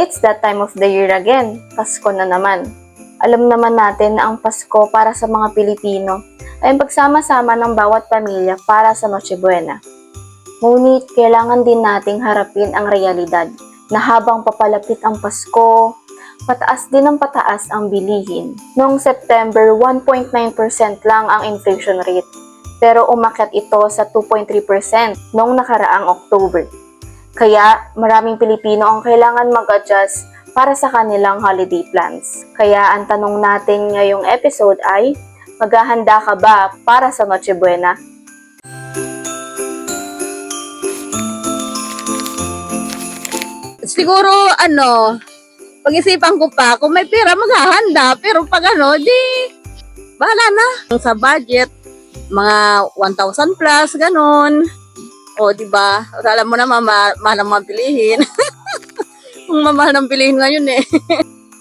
It's that time of the year again. Pasko na naman. Alam naman natin na ang Pasko para sa mga Pilipino ay ang pagsama-sama ng bawat pamilya para sa Noche Buena. Ngunit kailangan din nating harapin ang realidad na habang papalapit ang Pasko, pataas din ng pataas ang bilihin. Noong September, 1.9% lang ang inflation rate, pero umakyat ito sa 2.3% noong nakaraang October. Kaya maraming Pilipino ang kailangan mag-adjust para sa kanilang holiday plans. Kaya ang tanong natin ngayong episode ay, maghahanda ka ba para sa Noche Buena? Siguro, pag-isipan ko pa, kung may pera, maghahanda. Pero pag bahala na. Sa budget, mga 1,000 plus, ganon. O, diba? Alam mo naman, mahal ang mga bilihin. Kung mamahal ng bilihin ngayon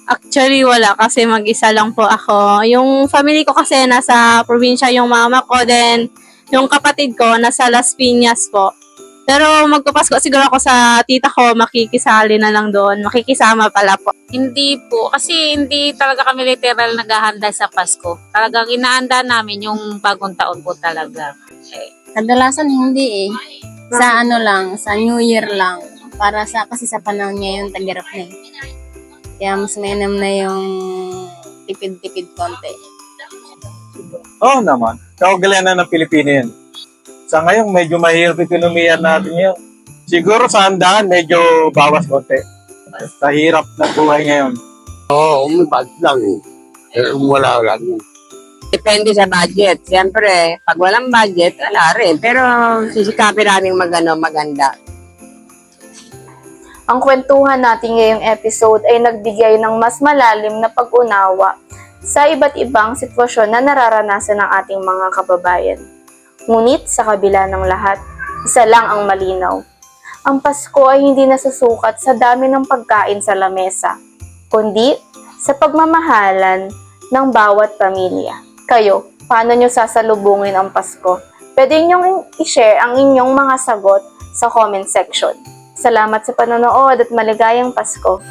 Actually, wala kasi mag-isa lang po ako. Yung family ko kasi nasa probinsya yung mama ko, then yung kapatid ko nasa Las Piñas po. Pero magpapasko siguro ako sa tita ko, makikisali na lang doon. Makikisama pala po. Hindi po, kasi hindi talaga kami literal naghahanda sa Pasko. Talagang inaanda namin yung bagong taon po talaga. Kadalasan hindi Sa sa New Year lang. Kasi sa panahon ngayon, tagirap na Kaya mas mainam na yung tipid-tipid konti. Oo naman. Kaugalian ng Pilipino yan. Sa ngayon, medyo mahirap ekonomiya natin yun. Siguro sa handaan, medyo bawas konti. Sa hirap na buhay ngayon. Oo, umibad lang wala lang. Depende sa budget. Siyempre, pag walang budget, wala rin. Pero sisikapin namin maganda. Ang kwentuhan natin ngayong episode ay nagbigay ng mas malalim na pag-unawa sa iba't ibang sitwasyon na nararanasan ng ating mga kababayan. Ngunit sa kabila ng lahat, isa lang ang malinaw. Ang Pasko ay hindi nasusukat sa dami ng pagkain sa lamesa, kundi sa pagmamahalan ng bawat pamilya. Kayo, paano nyo sasalubungin ang Pasko? Pwede nyong i-share ang inyong mga sagot sa comment section. Salamat sa panonood at maligayang Pasko!